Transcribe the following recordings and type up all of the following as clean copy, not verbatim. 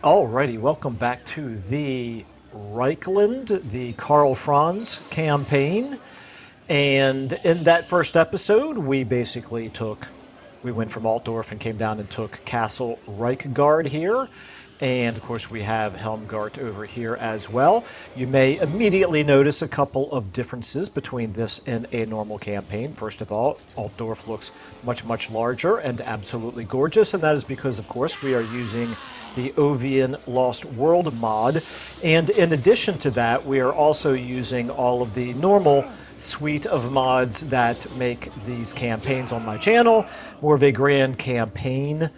Alrighty, welcome back to the Reichland, the Karl Franz campaign. And in that first episode, we went from Altdorf and came down and took Castle Reichgard here. And of course, we have Helmgart over here as well. You may immediately notice a couple of differences between this and a normal campaign. First of all, Altdorf looks much, much larger and absolutely gorgeous. And that is because, of course, we are using the Ovian Lost World mod. And in addition to that, we are also using all of the normal suite of mods that make these campaigns on my channel more of a grand campaign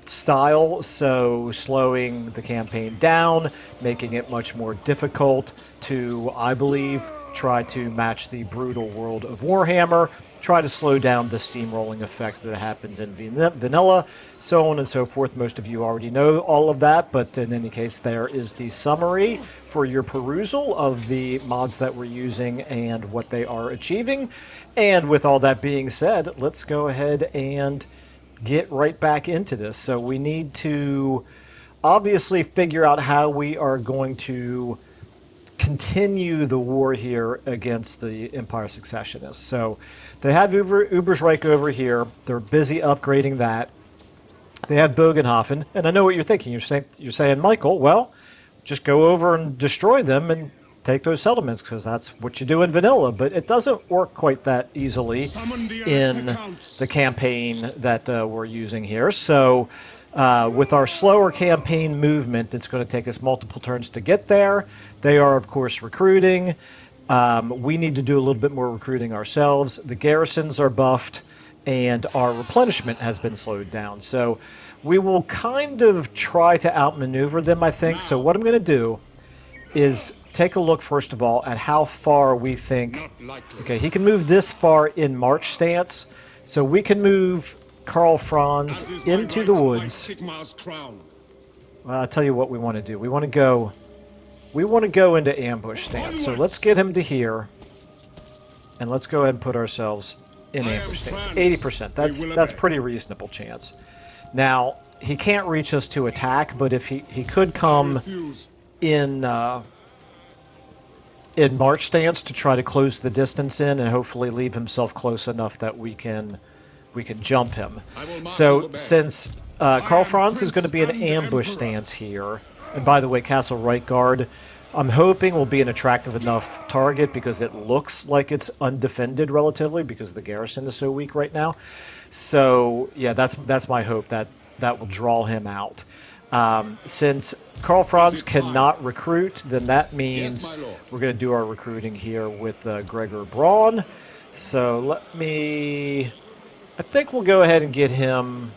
style, so slowing the campaign down, making it much more difficult to, I believe, try to match the brutal world of Warhammer, try to slow down the steamrolling effect that happens in vanilla, so on and so forth. Most of you already know all of that, but in any case, there is the summary for your perusal of the mods that we're using and what they are achieving. And with all that being said, let's go ahead and get right back into this. So we need to obviously figure out how we are going to continue the war here against the Empire Secessionists. So they have Ubersreich over here. They're busy upgrading that. They have Bogenhofen, and I know what you're thinking. You're saying, Michael, well, just go over and destroy them and take those settlements, because that's what you do in vanilla. But it doesn't work quite that easily in the campaign that we're using here. So with our slower campaign movement, it's going to take us multiple turns to get there. They are, of course, recruiting. We need to do a little bit more recruiting ourselves. The garrisons are buffed, and our replenishment has been slowed down. So we will kind of try to outmaneuver them, I think. So what I'm going to do is take a look, first of all, at how far we think... Okay, he can move this far in march stance, so we can move Karl Franz into the woods. Well, I'll tell you what we want to do. We want to go into ambush stance. So let's get him to here, and let's go ahead and put ourselves in ambush stance. 80%. That's pretty reasonable chance. Now, he can't reach us to attack, but if he could come in march stance to try to close the distance in and hopefully leave himself close enough that we can jump him. So since Karl Franz is going to be in ambush stance here, and by the way, Castle Reichgard, I'm hoping will be an attractive enough target because it looks like it's undefended relatively because the garrison is so weak right now. So yeah, that's my hope, that will draw him out. Since Karl Franz cannot recruit, then that means we're going to do our recruiting here with Gregor Braun. So I think we'll go ahead and get him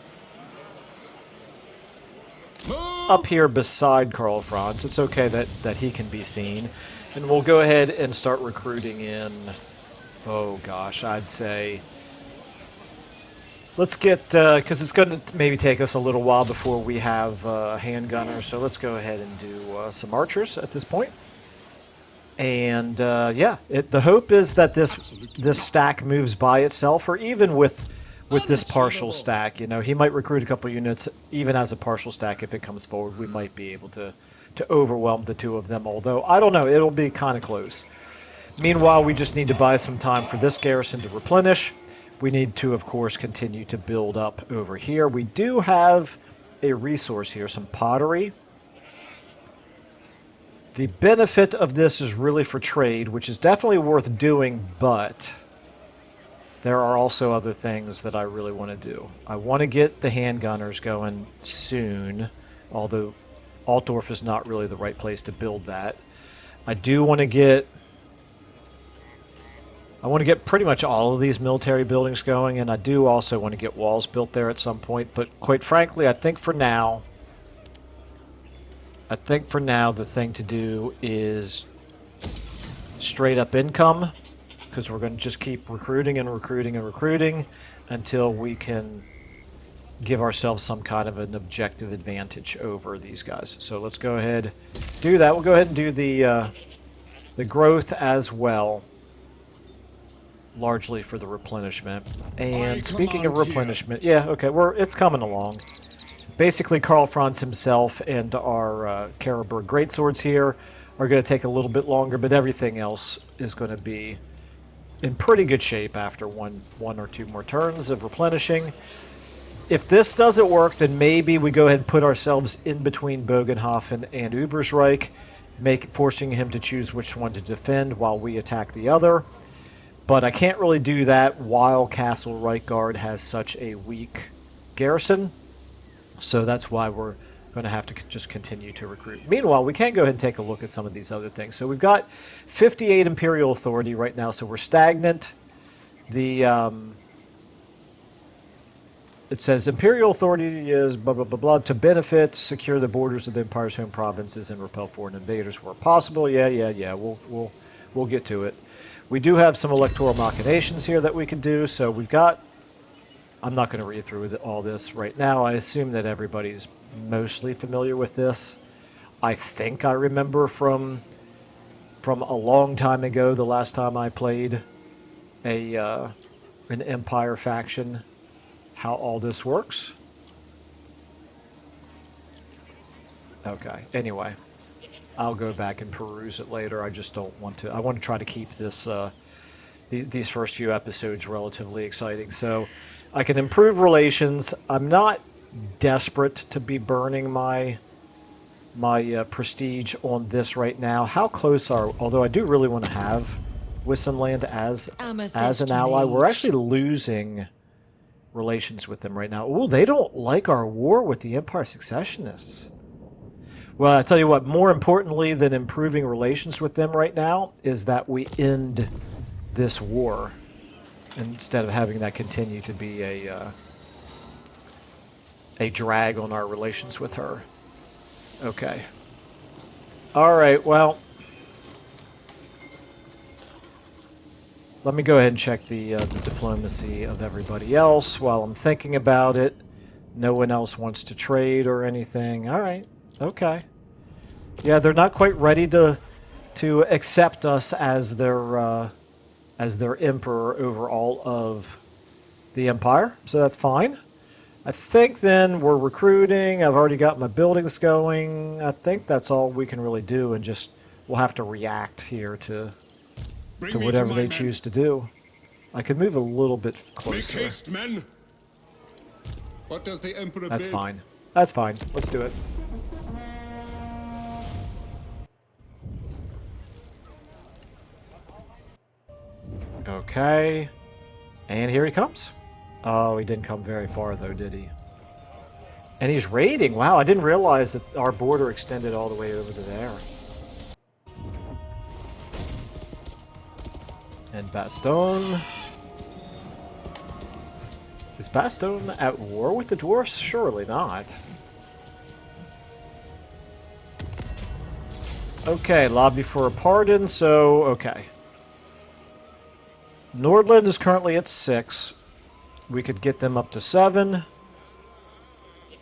up here beside Karl Franz. It's okay that he can be seen. And we'll go ahead and start recruiting in, oh gosh, I'd say... Let's get, because it's going to maybe take us a little while before we have handgunners, so let's go ahead and do some archers at this point. And yeah, the hope is that this stack moves by itself, or even with this partial stack. You know, he might recruit a couple units, even as a partial stack. If it comes forward, we might be able to overwhelm the two of them, although I don't know, it'll be kind of close. Meanwhile, we just need to buy some time for this garrison to replenish. We need to, of course, continue to build up over here. We do have a resource here, some pottery. The benefit of this is really for trade, which is definitely worth doing, but there are also other things that I really want to do. I want to get the handgunners going soon, although Altdorf is not really the right place to build that. I do want to get... pretty much all of these military buildings going, and I do also want to get walls built there at some point. But quite frankly, I think for now the thing to do is straight up income, because we're going to just keep recruiting and recruiting and recruiting until we can give ourselves some kind of an objective advantage over these guys. So let's go ahead do that. We'll go ahead and do the growth as well, largely for the replenishment. And speaking of replenishment, yeah, okay, it's coming along. Basically, Karl Franz himself and our Karaberg greatswords here are going to take a little bit longer, but everything else is going to be in pretty good shape after one or two more turns of replenishing. If this doesn't work, then maybe we go ahead and put ourselves in between Bogenhofen and Ubersreich, forcing him to choose which one to defend while we attack the other. But I can't really do that while Castle Reichgard has such a weak garrison. So that's why we're going to have to just continue to recruit. Meanwhile, we can go ahead and take a look at some of these other things. So we've got 58 Imperial Authority right now, so we're stagnant. It says Imperial Authority is blah, blah, blah, blah, to benefit, secure the borders of the Empire's home provinces and repel foreign invaders where possible. Yeah. We'll get to it. We do have some electoral machinations here that we can do, so we've got... I'm not going to read through all this right now. I assume that everybody's mostly familiar with this. I think I remember from a long time ago, the last time I played an Empire faction, how all this works. Okay, anyway, I'll go back and peruse it later. I just don't want to. I want to try to keep this these first few episodes relatively exciting. So I can improve relations. I'm not desperate to be burning my prestige on this right now. How close are... Although I do really want to have Wissenland as an ally. We're actually losing relations with them right now. Ooh, they don't like our war with the Empire Secessionists. Well, I tell you what, more importantly than improving relations with them right now is that we end this war instead of having that continue to be a drag on our relations with her. Okay. All right, well, let me go ahead and check the diplomacy of everybody else while I'm thinking about it. No one else wants to trade or anything. All right. Okay. Yeah, they're not quite ready to accept us as their emperor over all of the empire, so that's fine. I think then we're recruiting. I've already got my buildings going. I think that's all we can really do, and just we'll have to react here to whatever they choose to do. I could move a little bit closer. Make haste, men. What does the emperor That's bid? fine. That's fine. Let's do it. Okay. And here he comes. Oh, he didn't come very far, though, did he? And he's raiding. Wow, I didn't realize that our border extended all the way over to there. And Bastogne. Is Bastogne at war with the dwarfs? Surely not. Okay, lobby for a pardon, so, okay. Nordland is currently at 6. We could get them up to 7.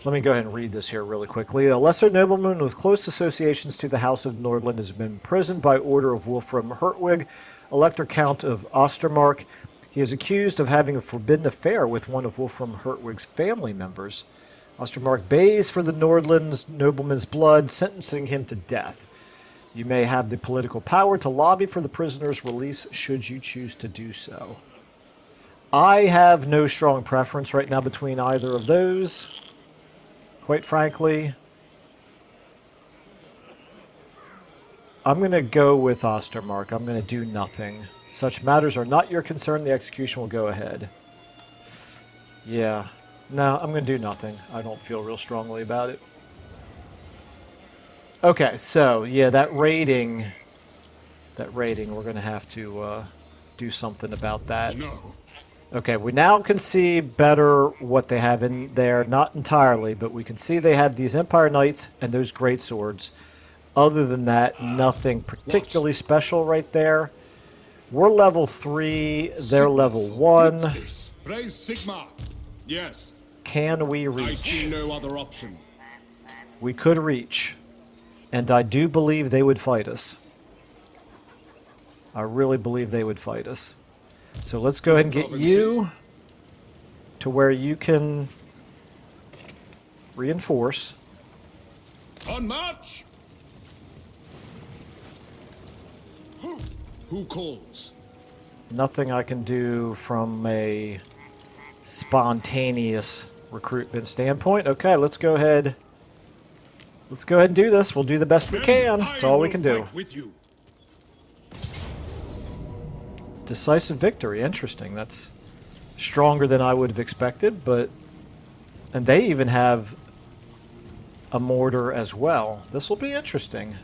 Let me go ahead and read this here really quickly. A lesser nobleman with close associations to the House of Nordland has been imprisoned by order of Wolfram Hertwig, Elector Count of Ostermark. He is accused of having a forbidden affair with one of Wolfram Hertwig's family members. Ostermark bays for the Nordland's nobleman's blood, sentencing him to death. You may have the political power to lobby for the prisoner's release should you choose to do so. I have no strong preference right now between either of those, quite frankly. I'm going to go with Ostermark. I'm going to do nothing. Such matters are not your concern. The execution will go ahead. Yeah. No, I'm going to do nothing. I don't feel real strongly about it. Okay, so, yeah, that rating, we're going to have to do something about that. No. Okay, we now can see better what they have in there. Not entirely, but we can see they have these Empire Knights and those great swords. Other than that, nothing particularly special right there. We're level 3, they're level 1. Praise Sigma. Yes. Can we I reach? see no other option. We could reach. And I do believe they would fight us. I really believe they would fight us. So let's go ahead and get you to where you can reinforce. On march! Who calls? Nothing I can do from a spontaneous recruitment standpoint. Okay, let's go ahead. Let's go ahead and do this. We'll do the best we can. That's all we can do. With you. Decisive victory. Interesting. That's stronger than I would have expected, but... And they even have a mortar as well. This will be interesting.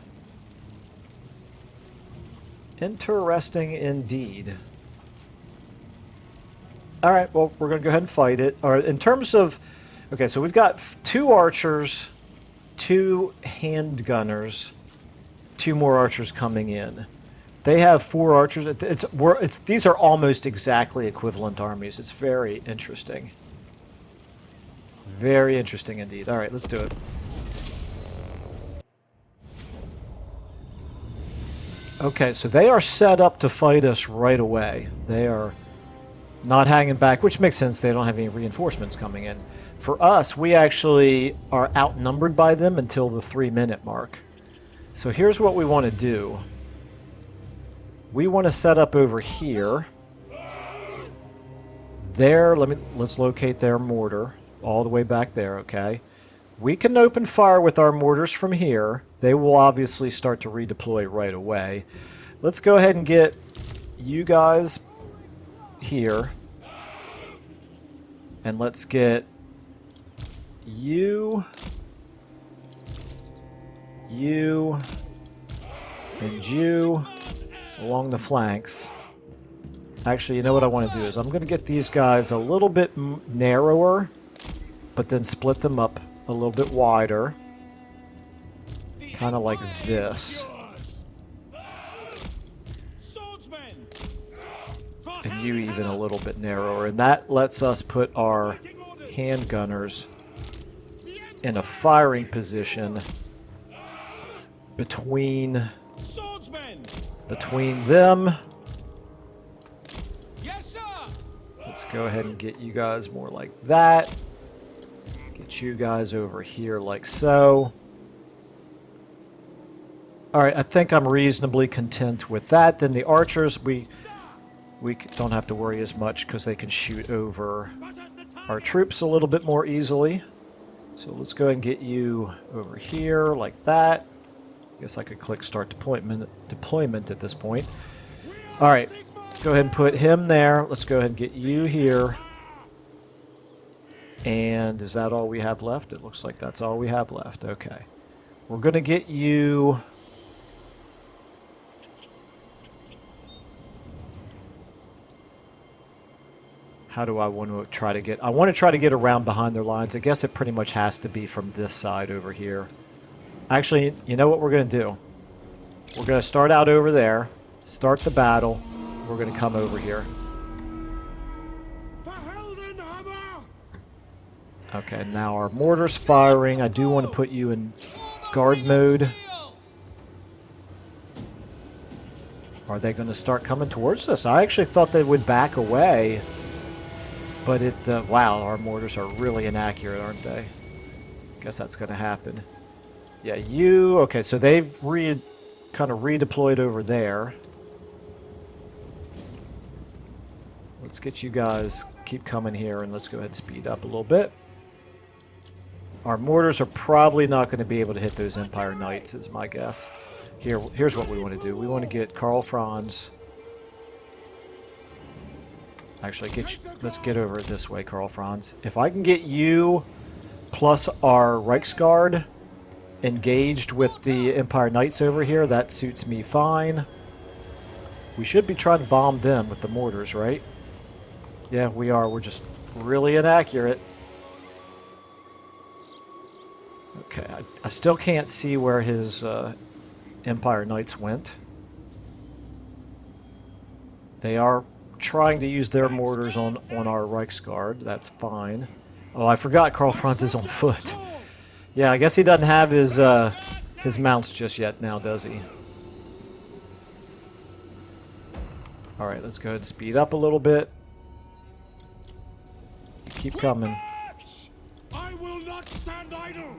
Interesting indeed. Alright, well, we're going to go ahead and fight it. All right, in terms of... Okay, so we've got 2 archers, 2 handgunners, 2 more archers coming in. They have 4 archers. These are almost exactly equivalent armies. It's very interesting. Very interesting indeed. Alright, let's do it. Okay, so they are set up to fight us right away. They are not hanging back, which makes sense. They don't have any reinforcements coming in. For us, we actually are outnumbered by them until the 3-minute mark. So here's what we want to do. We want to set up over here. There, let's locate their mortar all the way back there, okay? We can open fire with our mortars from here. They will obviously start to redeploy right away. Let's go ahead and get you guys here. And let's get you, and you along the flanks. Actually, you know what I want to do is I'm going to get these guys a little bit narrower, but then split them up a little bit wider. Kind of like this. And you even a little bit narrower. And that lets us put our handgunners in a firing position between them. Let's go ahead and get you guys more like that. Get you guys over here like so. Alright, I think I'm reasonably content with that. Then the archers, we don't have to worry as much because they can shoot over our troops a little bit more easily. So let's go ahead and get you over here like that. I guess I could click start deployment at this point. Alright, go ahead and put him there. Let's go ahead and get you here. And is that all we have left? It looks like that's all we have left. Okay. We're going to get you... How do I want to try to get... I want to try to get around behind their lines. I guess it pretty much has to be from this side over here. Actually, you know what we're going to do? We're going to start out over there, start the battle. We're going to come over here. Okay, now our mortar's firing. I do want to put you in guard mode. Are they going to start coming towards us? I actually thought they would back away. But wow, our mortars are really inaccurate, aren't they? Guess that's going to happen. Yeah, okay, so they've kind of redeployed over there. Let's get you guys, keep coming here, and let's go ahead and speed up a little bit. Our mortars are probably not going to be able to hit those Empire Knights, is my guess. Here's what we want to do. We want to get Karl Franz. Actually, let's get over it this way, Karl Franz. If I can get you plus our Reichsguard engaged with the Empire Knights over here, that suits me fine. We should be trying to bomb them with the mortars, right? Yeah, we are. We're just really inaccurate. Okay, I still can't see where his Empire Knights went. They are trying to use their mortars on our Reichsguard. That's fine. Oh, I forgot Karl Franz is on foot. Yeah, I guess he doesn't have his mounts just yet now, does he? Alright, let's go ahead and speed up a little bit. Keep coming. will not stand idle.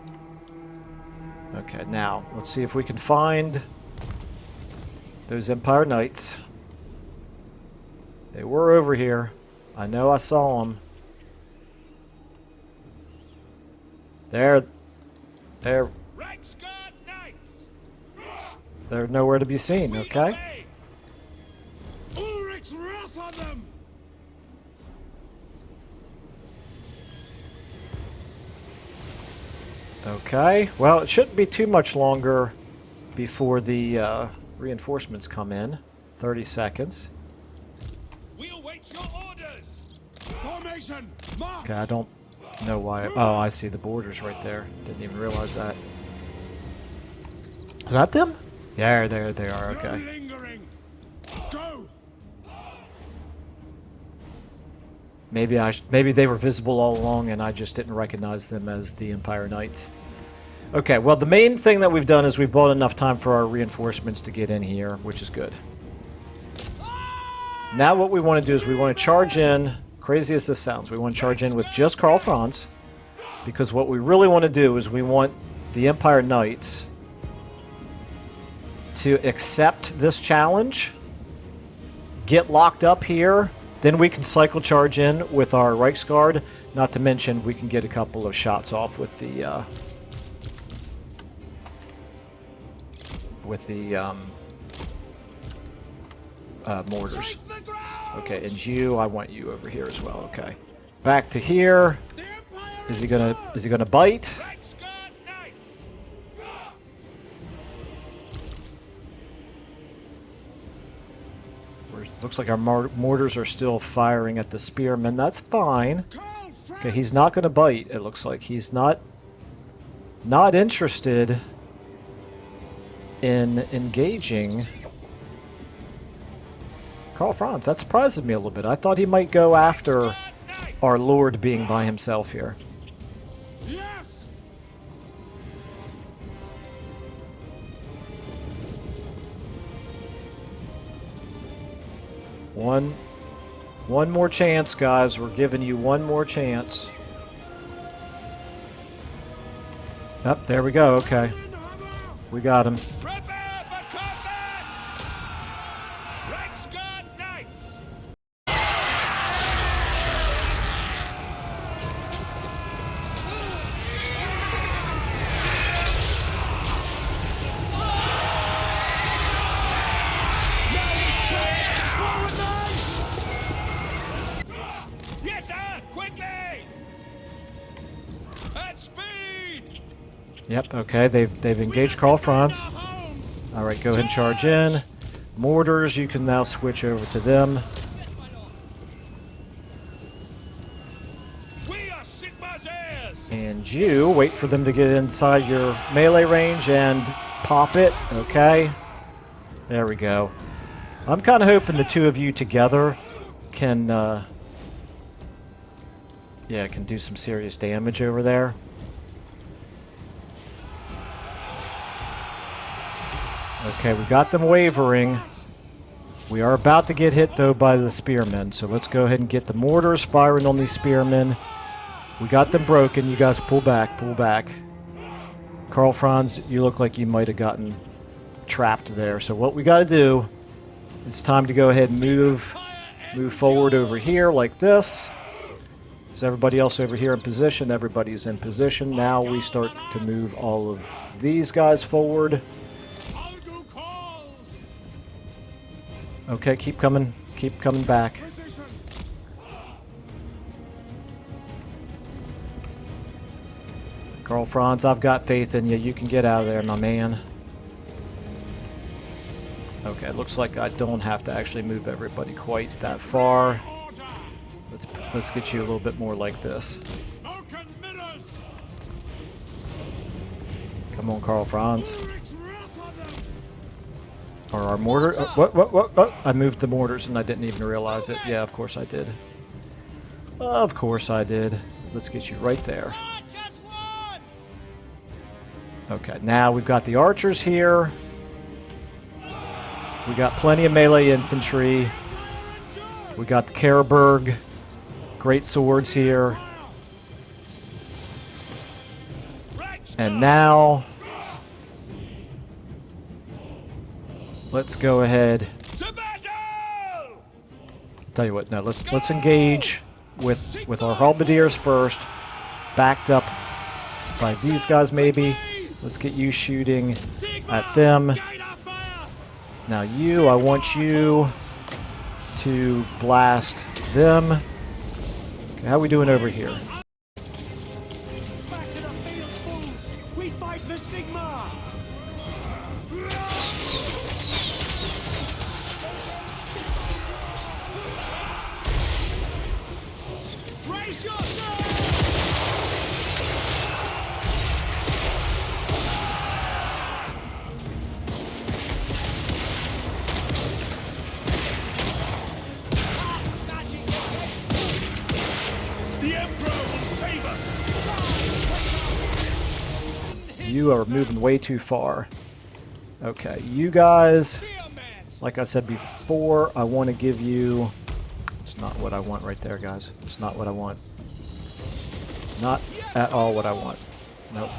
Okay, now let's see if we can find those Empire Knights. They were over here. I know I saw them. They're nowhere to be seen, okay? Ulrich's wrath on them. Okay, well, it shouldn't be too much longer before the reinforcements come in. 30 seconds. We await your orders. Formation, march. Okay, I don't know why. Oh, I see the borders right there. Didn't even realize that. Is that them? Yeah, there they are. Okay. No lingering. Go. Maybe they were visible all along, and I just didn't recognize them as the Empire Knights. Okay, well, the main thing that we've done is we've bought enough time for our reinforcements to get in here, which is good. Now what we want to do is we want to charge in, crazy as this sounds, we want to charge in with just Karl Franz, because what we really want to do is we want the Empire Knights to accept this challenge, get locked up here, then we can cycle charge in with our Reichsguard, not to mention we can get a couple of shots off with the mortars. Okay, and you, I want you over here as well. Okay, back to here. Is he gonna bite? Looks like our mortars are still firing at the spearmen. That's fine. Okay, he's not gonna bite. It looks like he's not interested in engaging Karl Franz. That surprises me a little bit. I thought he might go after our lord being by himself here. Yes. One more chance, guys. We're giving you one more chance. Up, there we go. Okay. We got him. Prepare for combat! Reichsguard Knights! Yes, sir! Quickly! At speed! Yep, okay. They've engaged Karl Franz. All right, go ahead and charge in. Mortars, you can now switch over to them. We are Sigma's heirs! And you wait for them to get inside your melee range and pop it. Okay. There we go. I'm kind of hoping the two of you together can, can do some serious damage over there. Okay, we got them wavering. We are about to get hit, though, by the spearmen. So let's go ahead and get the mortars firing on these spearmen. We got them broken. You guys pull back, pull back. Karl Franz, you look like you might have gotten trapped there. So what we got to do, it's time to go ahead and move forward over here like this. Is everybody else over here in position? Everybody's in position. Now we start to move all of these guys forward. Okay, keep coming back. Karl Franz, I've got faith in you. You can get out of there, my man. Okay, looks like I don't have to actually move everybody quite that far. Let's get you a little bit more like this. Come on, Karl Franz. Or our mortar. What? I moved the mortars and I didn't even realize it. Yeah, of course I did. Of course I did. Let's get you right there. Okay, now we've got the archers here. We got plenty of melee infantry. We got the Karaberg. Great swords here. And now, let's go ahead. Tell you what, no, let's engage with our halberdiers first, backed up by these guys maybe. Let's get you shooting at them. Now you, I want you to blast them. Okay, how are we doing over here? Back to the field, fools! We fight for Sigma! Brace yourself! The Emperor will save us! You are moving way too far. Okay, you guys, like I said before, I want to give you... It's not what I want right there, guys. It's not what I want. Not at all what I want. Nope.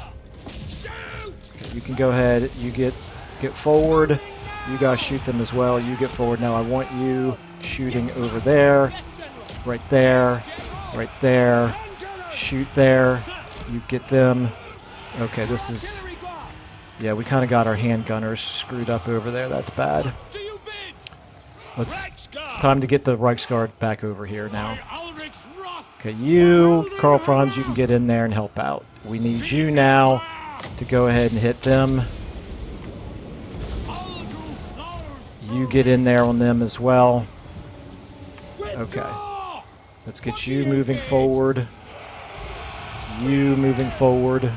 Okay, you can go ahead. You get forward. You guys shoot them as well. You get forward. Now I want you shooting over there. Right there. Right there. Shoot there. You get them. Okay, this is... Yeah, we kind of got our handgunners screwed up over there. That's bad. Time to get the Reichsguard back over here now. Okay, you, Karl Franz, you can get in there and help out. We need you now to go ahead and hit them. You get in there on them as well. Okay. Let's get you moving forward. You moving forward.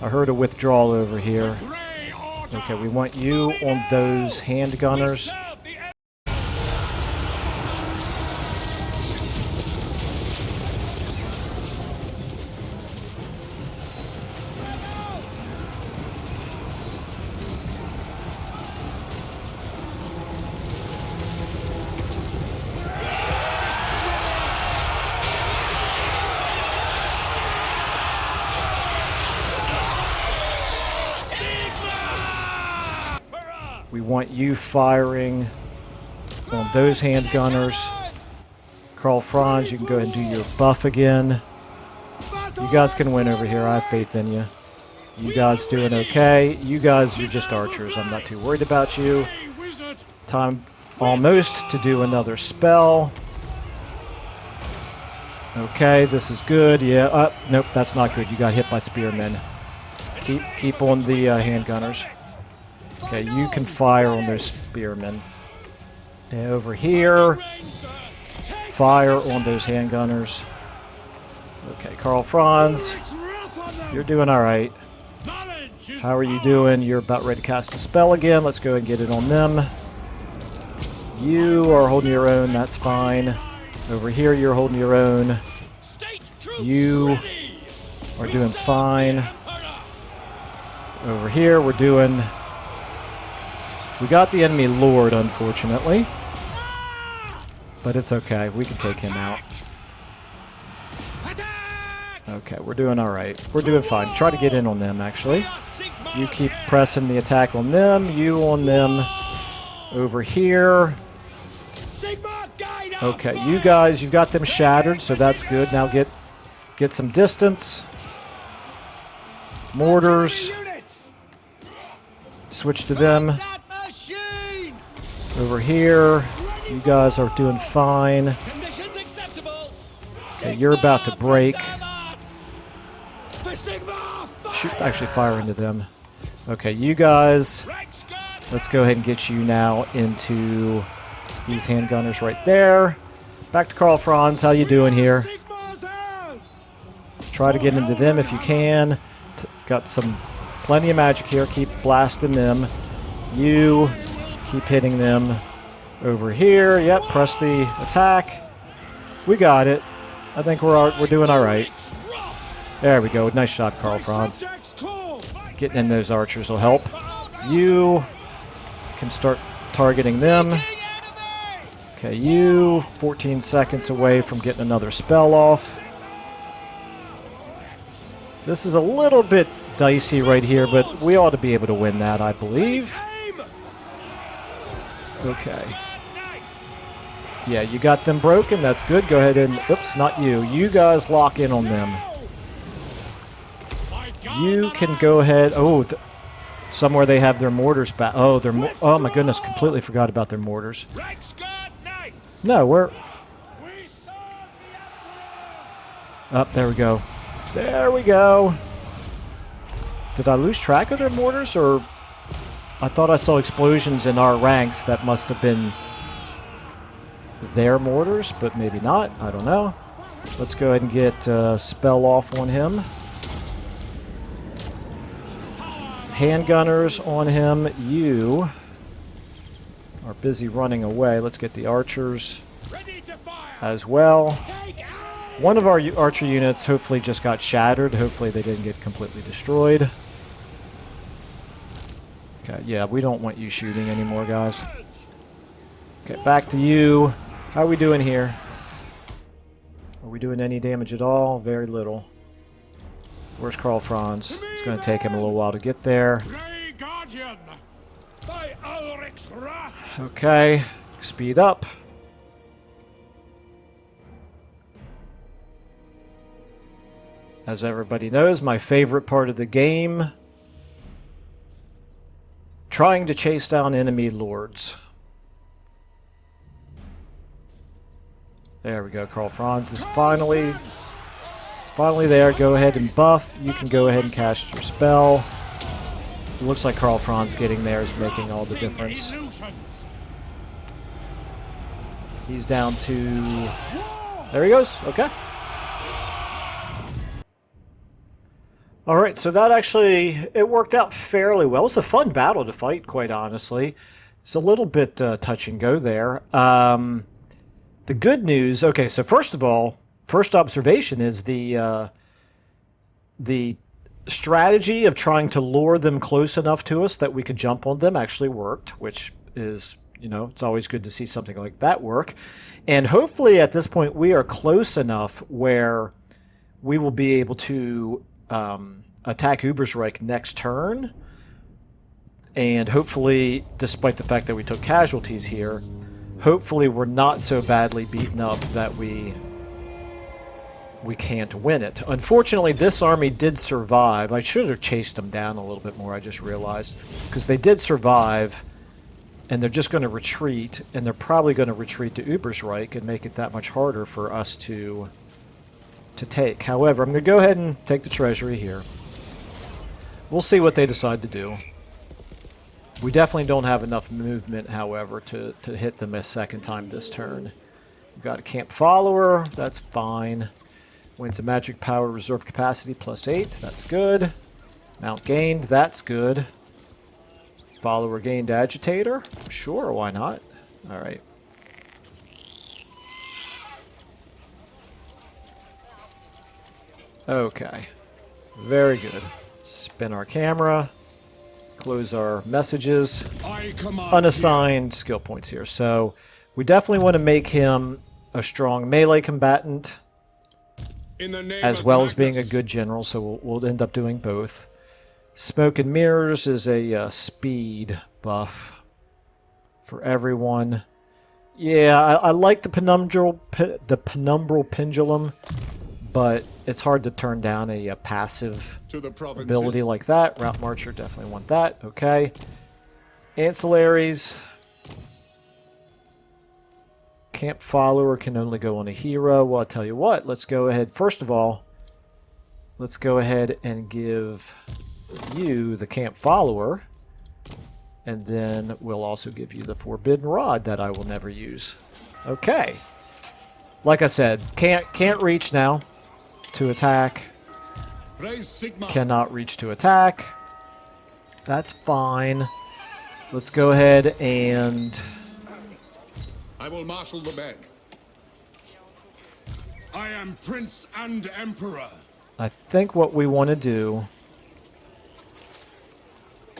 I heard a withdrawal over here. Okay, we want you on those handgunners. We want you firing on those handgunners. Karl Franz, you can go ahead and do your buff again. You guys can win over here. I have faith in you. You guys doing okay. You guys, you're just archers. I'm not too worried about you. Time almost to do another spell. Okay, this is good. Yeah, nope, that's not good. You got hit by spearmen. Keep on the handgunners. Okay, you can fire on those spearmen. And over here, fire on those handgunners. Okay, Karl Franz, you're doing all right. How are you doing? You're about ready to cast a spell again. Let's go and get it on them. You are holding your own. That's fine. Over here, you're holding your own. You are doing fine. Over here, we're doing... We got the enemy lord, unfortunately. But it's okay. We can take him out. Okay, we're doing all right. We're doing fine. Try to get in on them, actually. You keep pressing the attack on them. You on them. Over here. Okay, you guys, you've got them shattered, so that's good. Now get some distance. Mortars. Switch to them. Over here, you guys are doing fine. Okay, you're about to break. Shoot, actually fire into them. Okay, you guys, let's go ahead and get you now into these handgunners right there. Back to Karl Franz, how you doing here? Try to get into them if you can. Got plenty of magic here, keep blasting them. You keep hitting them over here. Yep, press the attack. We got it. I think we're doing all right. There we go. Nice shot, Karl Franz. Getting in those archers will help. You can start targeting them. Okay, you 14 seconds away from getting another spell off. This is a little bit dicey right here, but we ought to be able to win that, I believe. Okay. Yeah, you got them broken. That's good. Go ahead and... Oops, not you. You guys lock in on them. You can go ahead... Oh, somewhere they have their mortars back. Oh, oh my goodness, completely forgot about their mortars. No, we're... Oh, there we go. There we go. Did I lose track of their mortars, or... I thought I saw explosions in our ranks. That must have been their mortars, but maybe not. I don't know. Let's go ahead and get spell off on him. Handgunners on him. You are busy running away. Let's get the archers as well. One of our archer units hopefully just got shattered. Hopefully they didn't get completely destroyed. Okay, yeah, we don't want you shooting anymore, guys. Okay, back to you. How are we doing here? Are we doing any damage at all? Very little. Where's Karl Franz? It's going to take him a little while to get there. Okay, speed up. As everybody knows, my favorite part of the game... trying to chase down enemy lords. There we go. Karl Franz is finally there. Go ahead and buff. You can go ahead and cast your spell. It looks like Karl Franz getting there is making all the difference. He's down to... There he goes. Okay. Alright, so that actually, it worked out fairly well. It's a fun battle to fight, quite honestly. It's a little bit touch and go there. The good news, okay, so first of all, first observation is the strategy of trying to lure them close enough to us that we could jump on them actually worked, which is, you know, it's always good to see something like that work. And hopefully at this point we are close enough where we will be able to attack Ubersreich next turn. And hopefully, despite the fact that we took casualties here, hopefully we're not so badly beaten up that we can't win it. Unfortunately, this army did survive. I should have chased them down a little bit more, I just realized. Because they did survive, and they're just going to retreat, and they're probably going to retreat to Ubersreich and make it that much harder for us to take. However, I'm going to go ahead and take the treasury here. We'll see what they decide to do. We definitely don't have enough movement, however, to hit them a second time this turn. We've got a camp follower. That's fine. Wins a magic power reserve capacity +8. That's good. Mount gained. That's good. Follower gained agitator. Sure, why not? All right. Okay. Very good. Spin our camera. Close our messages. Unassigned skill points here. So we definitely want to make him a strong melee combatant as well as being a good general, so we'll end up doing both. Smoke and Mirrors is a speed buff for everyone. Yeah, I like the penumbral pendulum, but it's hard to turn down a passive ability like that. Route Marcher, definitely want that. Okay. Ancillaries. Camp Follower can only go on a hero. Well, I'll tell you what. Let's go ahead. First of all, let's go ahead and give you the Camp Follower. And then we'll also give you the Forbidden Rod that I will never use. Okay. Like I said, can't reach now to attack. Cannot reach to attack. That's fine. Let's go ahead and... I will marshal the men. I am Prince and Emperor. I think what we want to do...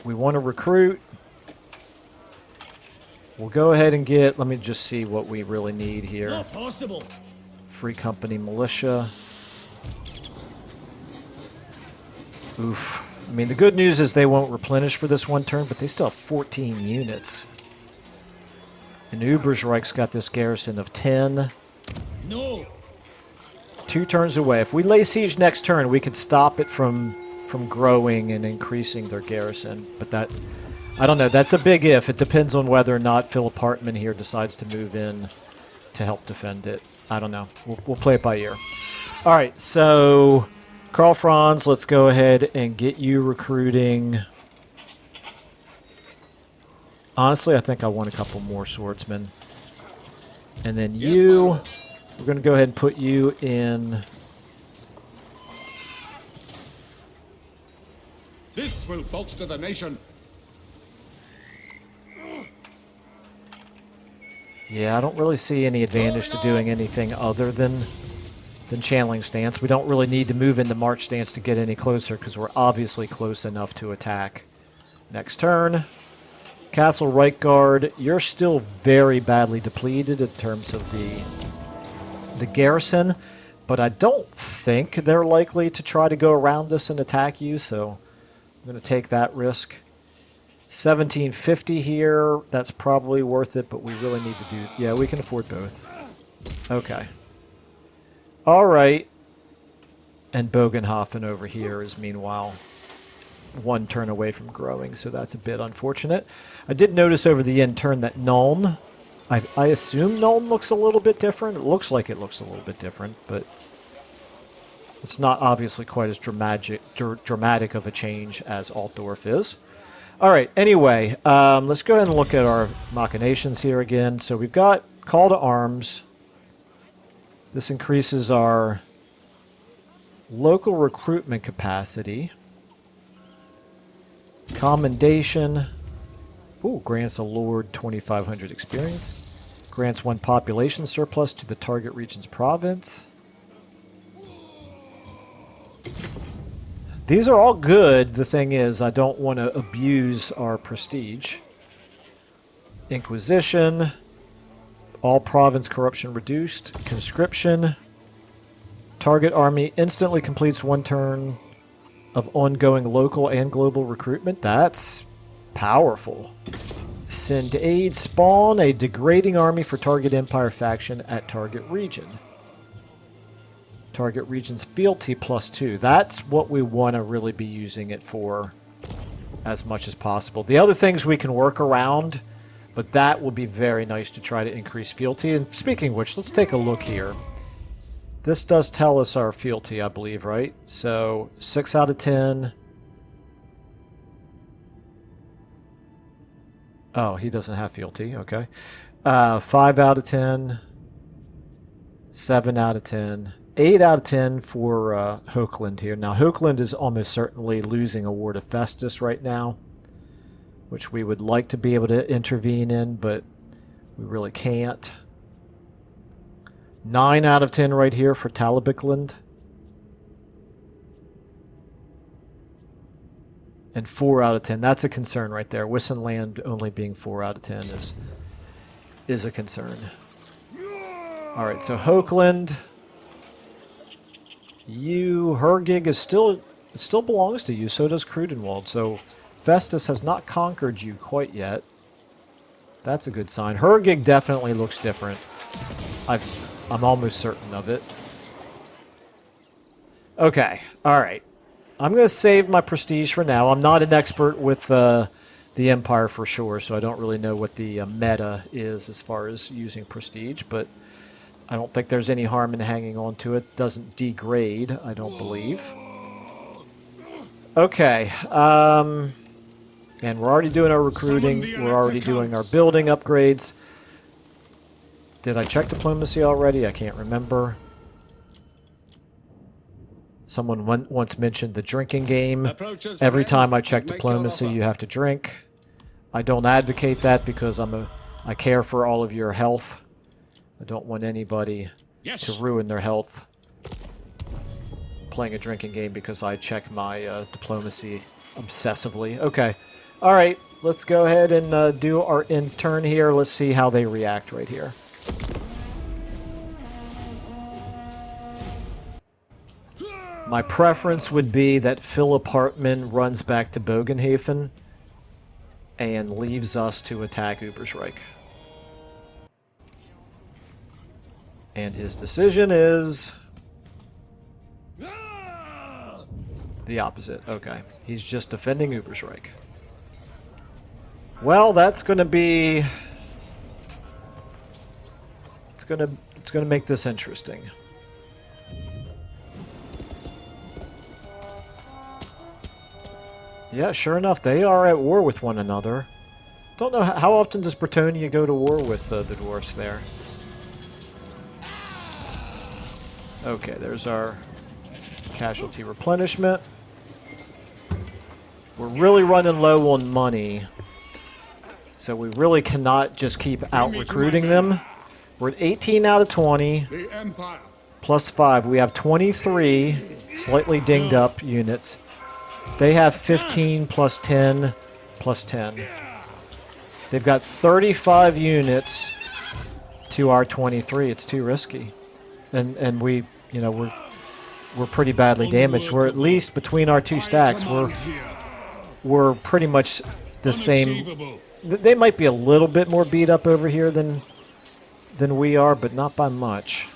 We want to recruit. We'll go ahead and get... Let me just see what we really need here. Not possible. Free Company Militia. Oof. I mean, the good news is they won't replenish for this one turn, but they still have 14 units. And Ubersreich's got this garrison of 10. No. 2 turns away. If we lay siege next turn, we could stop it from growing and increasing their garrison. But that, I don't know, that's a big if. It depends on whether or not Philip Hartman here decides to move in to help defend it. I don't know. We'll play it by ear. All right, so Karl Franz, let's go ahead and get you recruiting. Honestly, I think I want a couple more swordsmen. And then you, we're going to go ahead and put you in. This will bolster the nation. Yeah, I don't really see any advantage to doing anything other than channeling stance. We don't really need to move into march stance to get any closer because we're obviously close enough to attack. Next turn. Castle Right Guard, you're still very badly depleted in terms of the garrison, but I don't think they're likely to try to go around us and attack you, so I'm going to take that risk. 1750 here, that's probably worth it, but we really need to do... Yeah, we can afford both. Okay. All right. And Bogenhofen over here is meanwhile 1 turn away from growing, so that's a bit unfortunate. I did notice over the end turn that Nuln, I assume Nuln looks a little bit different. It looks like it looks a little bit different, but it's not obviously quite as dramatic of a change as Altdorf is. All right, anyway, let's go ahead and look at our machinations here again. So we've got Call to Arms. This increases our local recruitment capacity. Commendation. Ooh, grants a Lord 2,500 experience. Grants 1 population surplus to the target region's province. These are all good. The thing is, I don't want to abuse our prestige. Inquisition. All province corruption reduced. Conscription. Target army instantly completes 1 turn of ongoing local and global recruitment. That's powerful. Send aid. Spawn a degrading army for target empire faction at target region. Target region's fealty +2. That's what we want to really be using it for as much as possible. The other things we can work around, but that will be very nice to try to increase fealty. And speaking of which, let's take a look here. This does tell us our fealty, I believe, right? So 6 out of 10. Oh, he doesn't have fealty. Okay. 5 out of 10. 7 out of 10. 8 out of 10 for Hochland here. Now, Hochland is almost certainly losing a war to Festus right now, which we would like to be able to intervene in, but we really can't. 9 out of 10 right here for Talabicland. And 4 out of 10. That's a concern right there. Wissenland only being 4 out of 10 is a concern. All right, so Hochland... her gig is still belongs to you, so does Krudenwald. So Festus has not conquered you quite yet. That's a good sign. Her gig definitely looks different. I'm almost certain of it. Okay, all right. I'm going to save my prestige for now. I'm not an expert with the Empire for sure, so I don't really know what the meta is as far as using prestige, but I don't think there's any harm in hanging on to it. Doesn't degrade, I don't believe. Okay. And we're already doing our recruiting. We're already doing our building upgrades. Did I check diplomacy already? I can't remember. Someone once mentioned the drinking game. Every time I check diplomacy, you have to drink. I don't advocate that because I care for all of your health. I don't want anybody to ruin their health playing a drinking game because I check my diplomacy obsessively. Okay. All right. Let's go ahead and do our intern here. Let's see how they react right here. My preference would be that Philip Hartmann runs back to Bogenhafen and leaves us to attack Ubersreich. And his decision is the opposite. Okay. He's just defending Ubersreich. Well, that's going to be... It's going to make this interesting. Yeah, sure enough, they are at war with one another. Don't know how often does Bretonnia go to war with the dwarfs there. Okay, there's our casualty replenishment. We're really running low on money, so we really cannot just keep out recruiting them. We're at 18 out of 20, plus 5. We have 23 slightly dinged up units. They have 15 plus 10 plus 10. They've got 35 units to our 23. It's too risky. And we, you know, we're pretty badly damaged. We're at least between our two stacks. We're pretty much the same. They might be a little bit more beat up over here than we are, but not by much.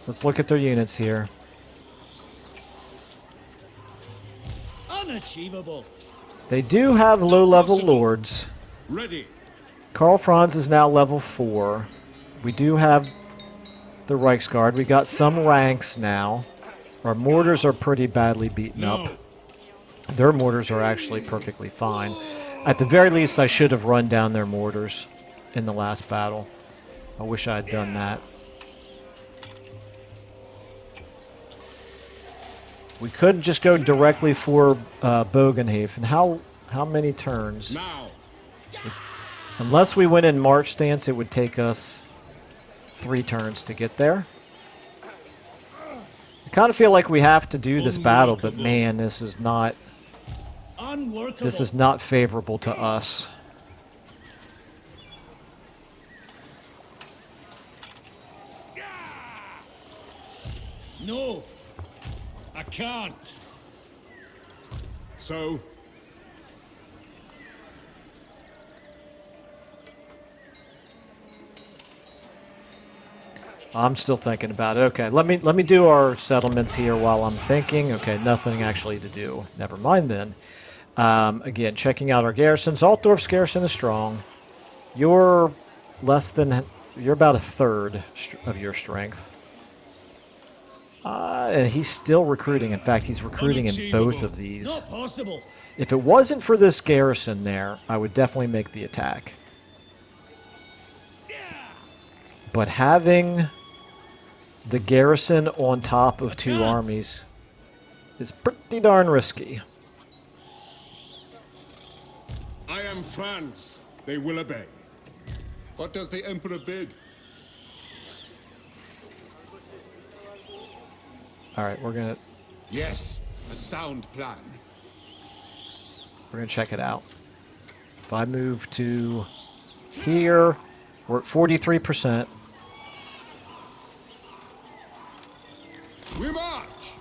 Let's look at their units here. Unachievable. They do have low-level lords. Ready. Karl Franz is now level 4. We do have the Reichsguard. We got some ranks now. Our mortars are pretty badly beaten up. Their mortars are actually perfectly fine. At the very least, I should have run down their mortars in the last battle. I wish I had done that. We could just go directly for Bogenhafen. How many turns? Now. Unless we went in March stance, it would take us 3 turns to get there. I kind of feel like we have to do this battle, but man, this is not favorable to us. No, I can't. So. I'm still thinking about it. Okay, let me do our settlements here while I'm thinking. Okay, nothing actually to do. Never mind then. Again, checking out our garrisons. Altdorf's garrison is strong. You're about a third of your strength. And he's still recruiting. In fact, he's recruiting in both of these. Not possible. If it wasn't for this garrison there, I would definitely make the attack. But having the garrison on top of 2 armies is pretty darn risky. I am Franz. They will obey. What does the Emperor bid? Alright, we're gonna Yes, a sound plan. check it out. If I move to here, we're at 43%. We march.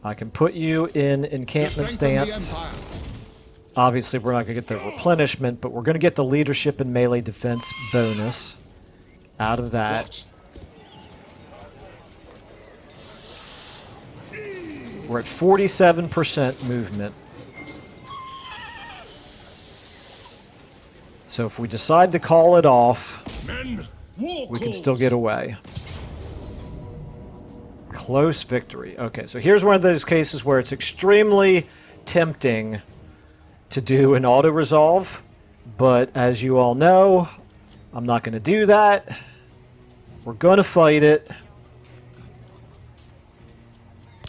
I can put you in encampment stance. Obviously, we're not going to get the replenishment, but we're going to get the leadership and melee defense bonus out of that. We're at 47% movement. So if we decide to call it off, we can still get away. Close victory. Okay, so here's one of those cases where it's extremely tempting to do an auto-resolve, but as you all know, I'm not going to do that. We're going to fight it.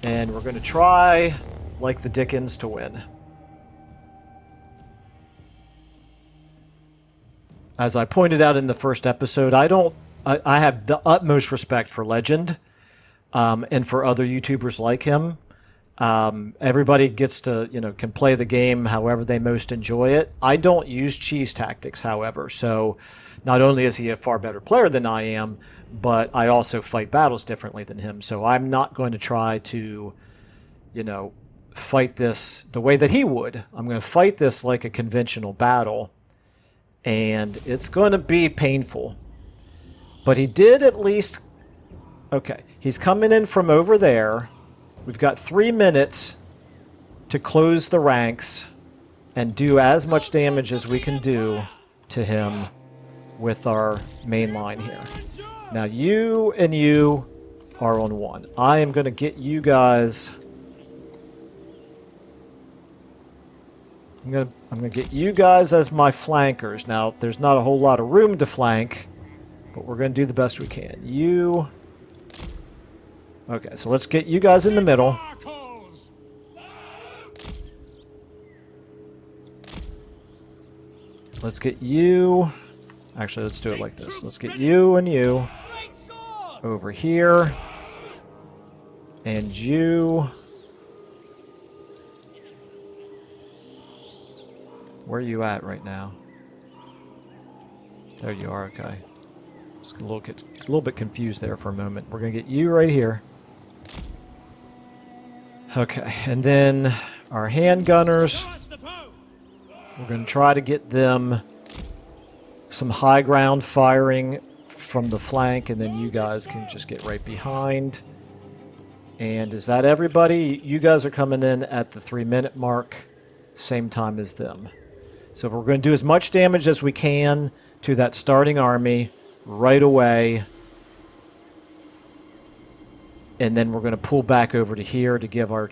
And we're going to try, like the Dickens, to win. As I pointed out in the first episode, I have the utmost respect for Legend, and for other YouTubers like him. Everybody gets to, can play the game however they most enjoy it. I don't use cheese tactics, however, so not only is he a far better player than I am, but I also fight battles differently than him. So I'm not going to try to, fight this the way that he would. I'm going to fight this like a conventional battle, and it's going to be painful. But he did at least... Okay, he's coming in from over there. We've got 3 minutes to close the ranks and do as much damage as we can do to him with our main line here. Now you and you are on 1. I am going to get you guys... I'm gonna get you guys as my flankers. Now there's not a whole lot of room to flank, but we're going to do the best we can. You... Okay, so let's get you guys in the middle. Let's get you... Actually, let's do it like this. Let's get you and you over here. And you... Where are you at right now? There you are, okay. Just a little bit confused there for a moment. We're going to get you right here. Okay, and then our handgunners, we're going to try to get them some high ground firing from the flank, and then you guys can just get right behind. And is that everybody? You guys are coming in at the 3-minute mark, same time as them. So we're going to do as much damage as we can to that starting army right away. And then we're going to pull back over to here to give our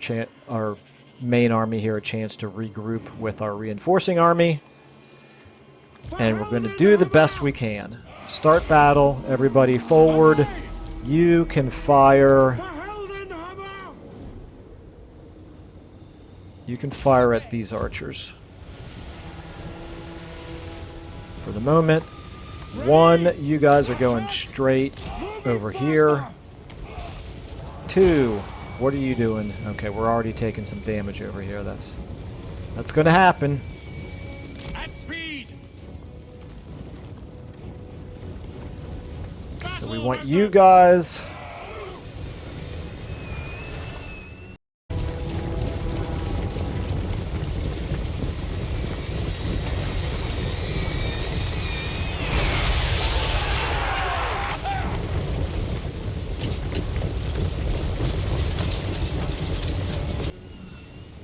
main army here a chance to regroup with our reinforcing army. And we're going to do the best we can. Start battle. Everybody forward. You can fire. You can fire at these archers. For the moment. 1, you guys are going straight over here. 2, what are you doing? Okay, we're already taking some damage over here. That's going to happen. At speed. So we want you guys.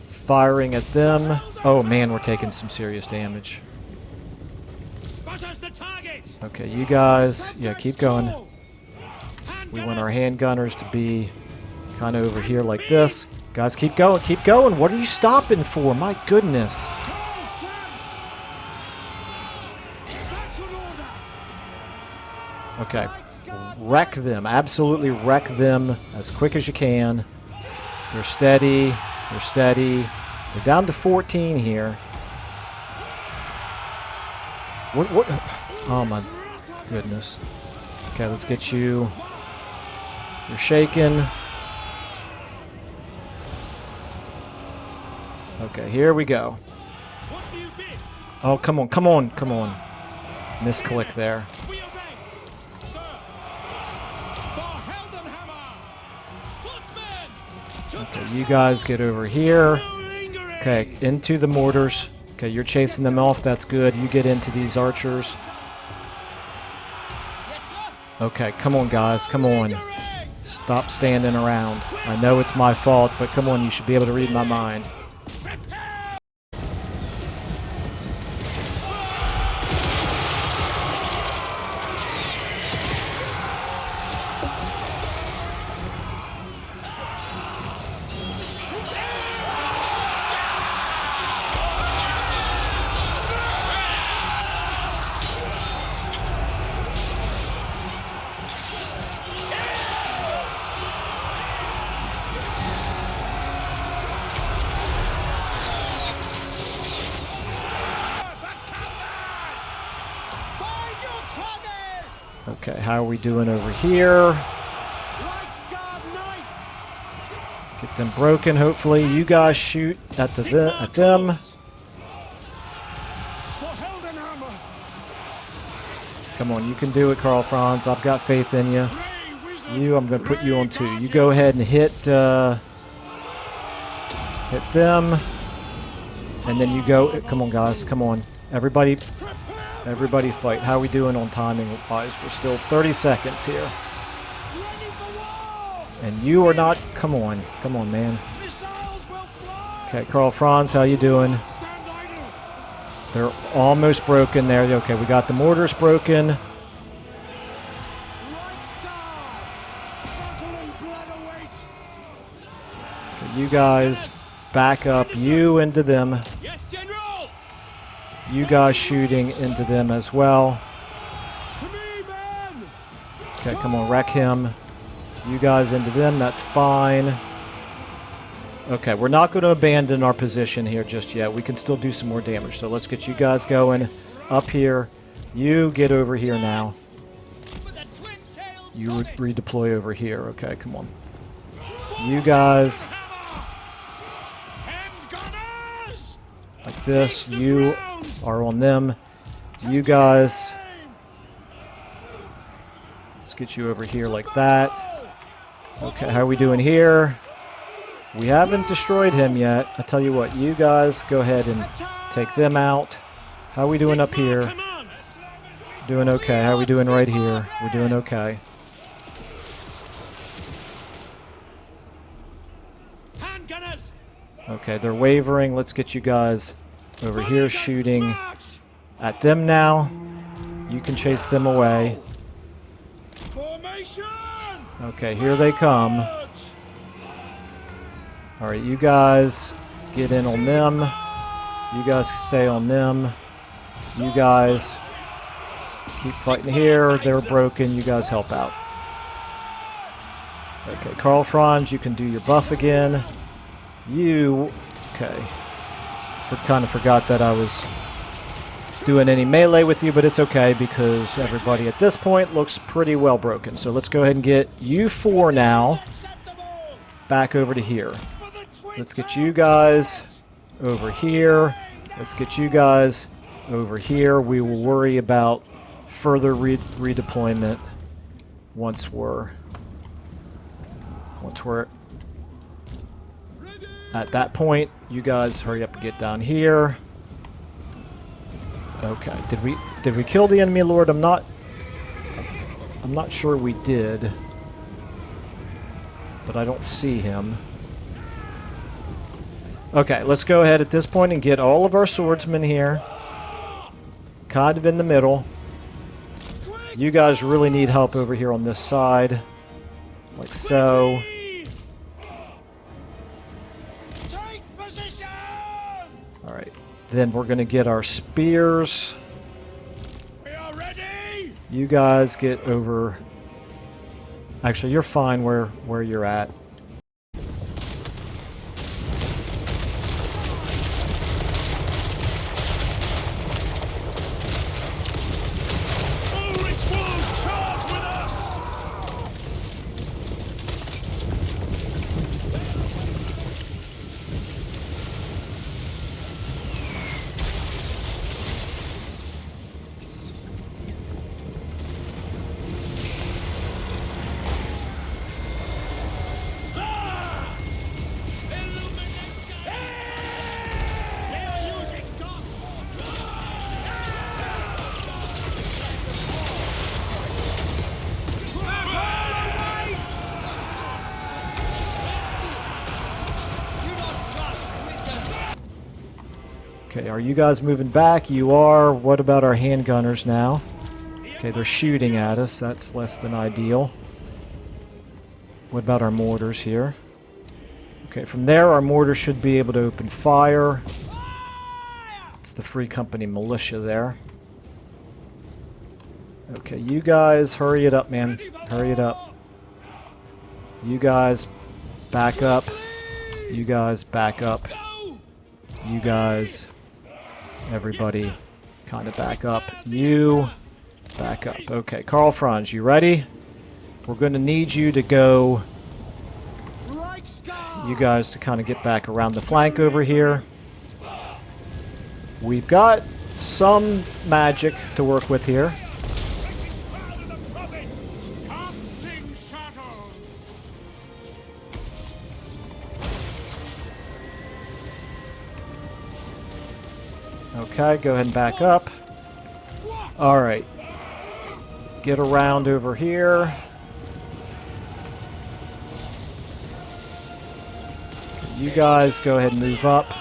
Firing at them. Oh man, we're taking some serious damage. Okay, you guys, yeah, keep going. We want our handgunners to be kind of over here like this. Guys, keep going, keep going. What are you stopping for? My goodness. Okay, wreck them. Absolutely wreck them as quick as you can. They're steady. They're steady. They're down to 14 here. What? Oh my goodness. Okay, let's get you. You're shaking. Okay, here we go. Oh, come on, come on, come on. Misclick there. Okay, you guys get over here. Okay, into the mortars. Okay, you're chasing them off. That's good. You get into these archers. Okay, come on, guys. Come on. Stop standing around. I know it's my fault, but come on. You should be able to read my mind. Okay, how are we doing over here? Get them broken, hopefully. You guys shoot at them. Come on, you can do it, Karl Franz. I've got faith in you. You, I'm going to put you on 2. You go ahead and hit them. And then you go... Come on, guys. Come on. Everybody fight. How are we doing on timing-wise? We're still 30 seconds here. And you are not... Come on. Come on, man. Okay, Karl Franz, how you doing? They're almost broken there. Okay, we got the mortars broken. Okay, you guys back up. You into them. You guys shooting into them as well. Okay, come on, wreck him. You guys into them. That's fine. Okay, we're not going to abandon our position here just yet. We can still do some more damage. So let's get you guys going up here. You get over here now. You redeploy over here. Okay, come on. You guys. Like this. You are on them. You guys. Let's get you over here like that. Okay, how are we doing here? We haven't destroyed him yet. I tell you what, you guys go ahead and take them out. How are we doing up here? Doing okay. How are we doing right here? We're doing okay. Okay, they're wavering. Let's get you guys over here shooting at them now. You can chase them away. Okay, here they come. Alright, you guys get in on them. You guys stay on them. You guys keep fighting here. They're broken. You guys help out. Okay, Karl Franz, you can do your buff again. You... Okay. Kind of forgot that I was doing any melee with you, but it's okay because everybody at this point looks pretty well broken. So let's go ahead and get you 4 now back over to here. Let's get you guys over here. Let's get you guys over here. We will worry about further redeployment once we're at that point. You guys hurry up and get down here. Okay. Did we kill the enemy lord? I'm not sure we did. But I don't see him. Okay, let's go ahead at this point and get all of our swordsmen here. Kind of in the middle. You guys really need help over here on this side. Like so. Alright, then we're going to get our spears. You guys get over... Actually, you're fine where you're at. Okay, are you guys moving back? You are. What about our handgunners now? Okay, they're shooting at us. That's less than ideal. What about our mortars here? Okay, from there our mortars should be able to open fire. It's the Free Company militia there. Okay, you guys hurry it up, man. Hurry it up. You guys back up. You guys back up. You guys... Everybody kind of back up. You back up. Okay, Karl Franz, you ready? We're going to need you to go... you guys to kind of get back around the flank over here. We've got some magic to work with here. Okay, go ahead and back up. Alright. Get around over here. You guys go ahead and move up.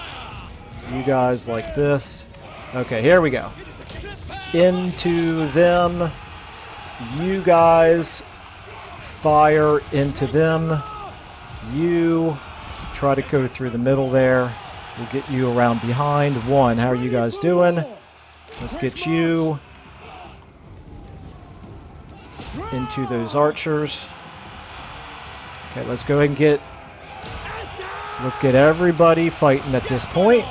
You guys like this. Okay, here we go. Into them. You guys fire into them. You try to go through the middle there. We'll get you around behind. One, how are you guys doing? Let's get you into those archers. Okay, let's go ahead and let's get everybody fighting at this point.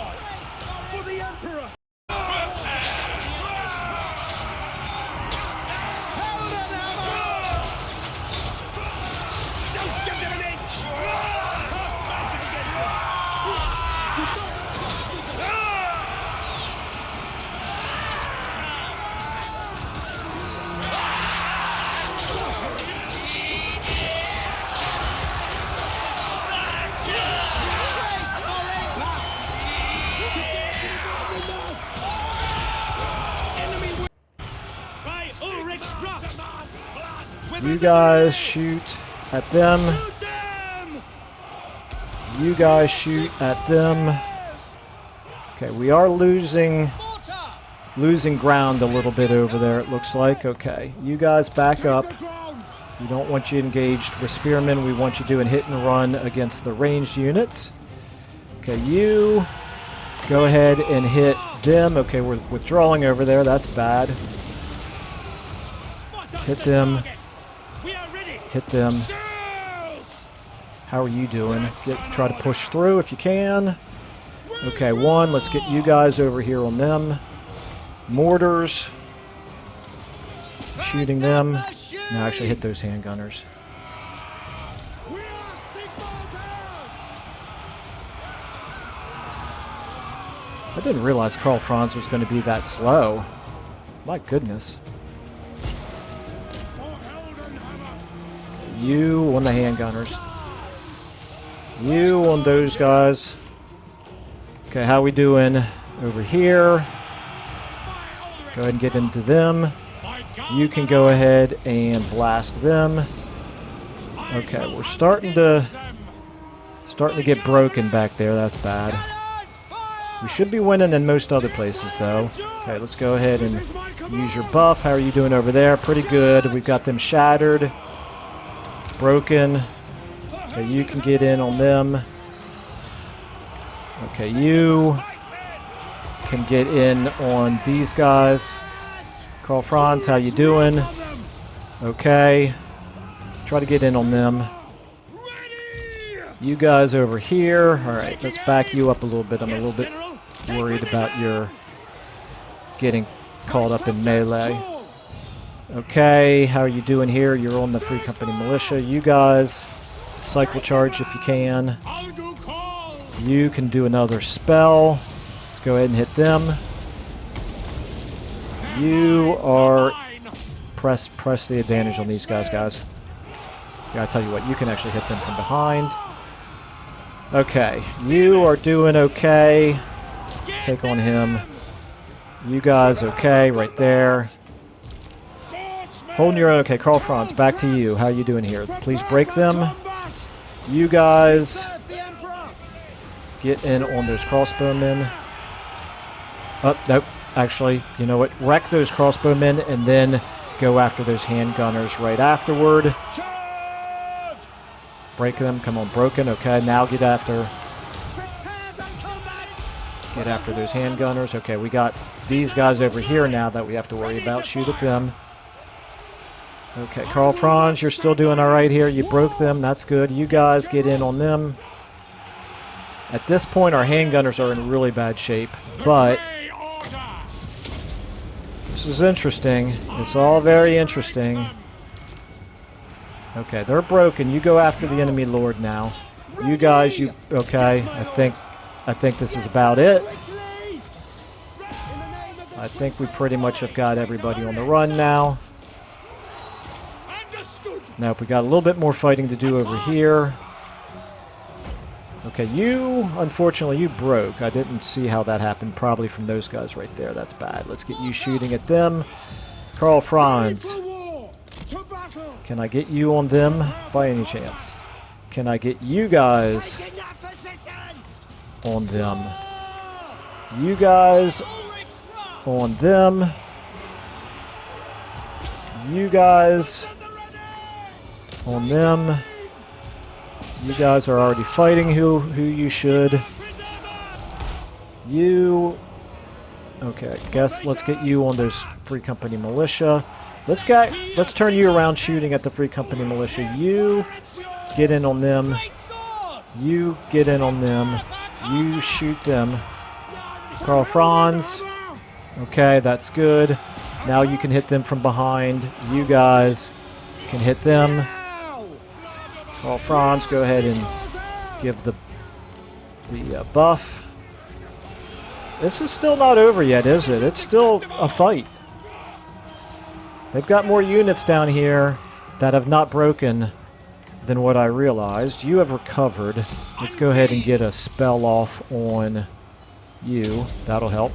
You guys shoot at them. You guys shoot at them. Okay, we are losing ground a little bit over there, it looks like. Okay, you guys back up. We don't want you engaged with spearmen. We want you doing hit and run against the ranged units. Okay, you go ahead and hit them. Okay, we're withdrawing over there. That's bad. Hit them. Hit them. How are you doing? Try to push through if you can. Okay, one. Let's get you guys over here on them. Mortars. Shooting them. Now actually hit those handgunners. I didn't realize Karl Franz was going to be that slow. My goodness. You on the handgunners. You on those guys. Okay, how we doing over here? Go ahead and get into them. You can go ahead and blast them. Okay, we're starting to get broken back there. That's bad. We should be winning in most other places, though. Okay, let's go ahead and use your buff. How are you doing over there? Pretty good. We've got them shattered. Broken. Okay, you can get in on them. Okay, you can get in on these guys. Karl Franz, how you doing? Okay. Try to get in on them. You guys over here. Alright, let's back you up a little bit. I'm a little bit worried about your getting caught up in melee. Okay, how are you doing here? You're on the Free Company Militia. You guys, cycle charge if you can. You can do another spell. Let's go ahead and hit them. You are... Press the advantage on these guys. Yeah, I tell you what, you can actually hit them from behind. Okay, you are doing okay. Take on him. You guys okay, right there. Holding your own. Okay, Karl Franz, back to you. How are you doing here? Please break them. You guys get in on those crossbowmen. Oh, nope. Actually, you know what? Wreck those crossbowmen and then go after those handgunners right afterward. Break them. Come on, broken. Okay, now get after those handgunners. Okay, we got these guys over here now that we have to worry about. Shoot at them. Okay, Karl Franz, you're still doing all right here. You broke them. That's good. You guys get in on them. At this point, our handgunners are in really bad shape, but this is interesting. It's all very interesting. Okay, they're broken. You go after the enemy lord now. You guys, you okay? I think this is about it. I think we pretty much have got everybody on the run now. Nope, we got a little bit more fighting to do over here. Okay, you, unfortunately, you broke. I didn't see how that happened. Probably from those guys right there. That's bad. Let's get you shooting at them. Karl, Franz. Can I get you on them by any chance? Can I get you guys on them? You guys on them. You guys on them. You guys are already fighting who you should. You... Okay, I guess let's get you on those Free Company militia. Let's turn you around shooting at the Free Company militia. You get in on them. You get in on them. You shoot them. Karl, Franz. Okay, that's good. Now you can hit them from behind. You guys can hit them. Karl, Franz, go ahead and give the buff. This is still not over yet, is it? It's still a fight. They've got more units down here that have not broken than what I realized. You have recovered. Let's go ahead and get a spell off on you. That'll help.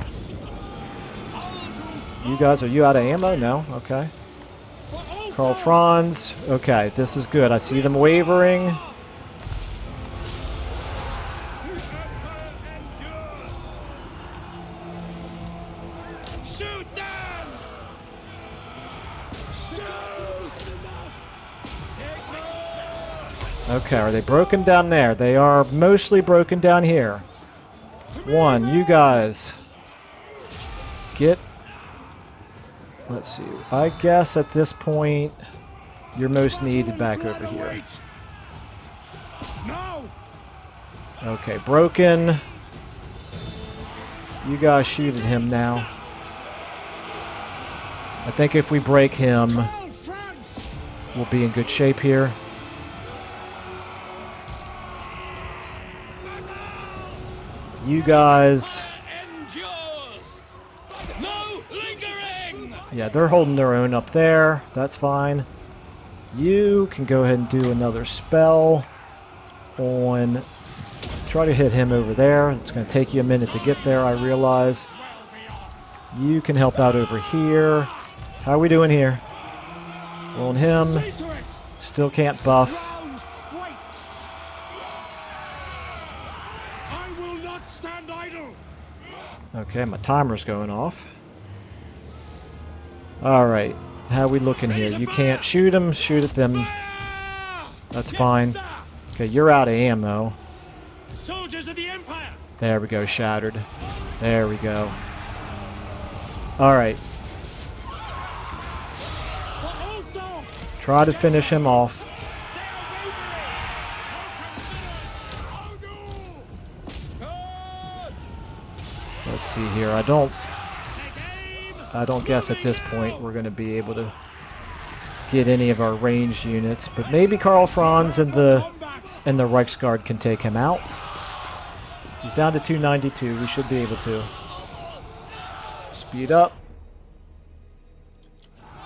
You guys, are you out of ammo? No? Okay. Karl, Franz. Okay, this is good. I see them wavering. Shoot them! Okay, are they broken down there? They are mostly broken down here. One, you guys. Get... Let's see. I guess at this point, you're most needed back over here. Okay, broken. You guys shoot at him now. I think if we break him, we'll be in good shape here. You guys... Yeah, they're holding their own up there. That's fine. You can go ahead and do another spell on... Try to hit him over there. It's going to take you a minute to get there, I realize. You can help out over here. How are we doing here? We're on him. Still can't buff. Okay, my timer's going off. Alright, how are we looking here? You can't shoot them, shoot at them. That's fine. Okay, you're out of ammo. Soldiers of the Empire. There we go, shattered. There we go. Alright. Try to finish him off. Let's see here. I don't guess at this point we're going to be able to get any of our ranged units, but maybe Karl, Franz and the Reichsguard can take him out. He's down to 292. We should be able to. Speed up.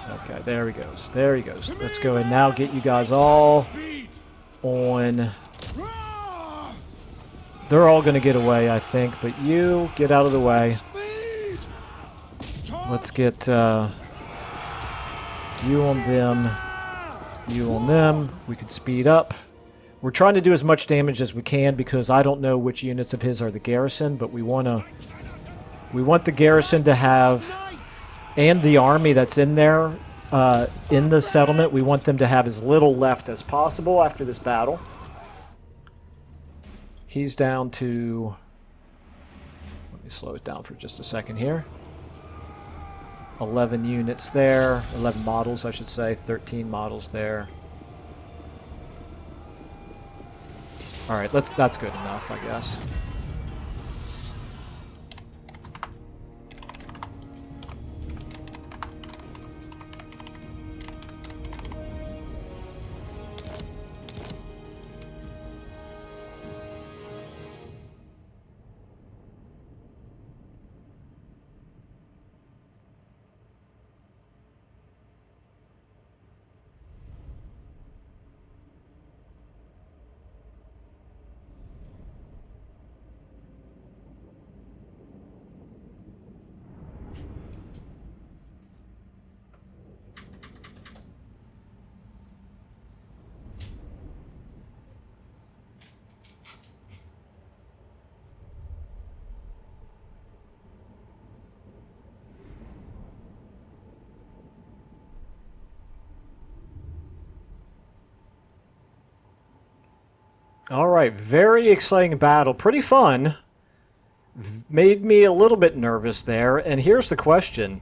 Okay, there he goes. There he goes. Let's go and now get you guys all on. They're all going to get away, I think, but you get out of the way. Let's get you on them. You on them. We can speed up. We're trying to do as much damage as we can because I don't know which units of his are the garrison, but we want the garrison to have, and the army that's in there, in the settlement, we want them to have as little left as possible after this battle. He's down to, let me slow it down for just a second here. 11 units there, 11 models I should say, 13 models there. Alright, that's good enough, I guess. All right, very exciting battle. Pretty fun. Made me a little bit nervous there. And here's the question.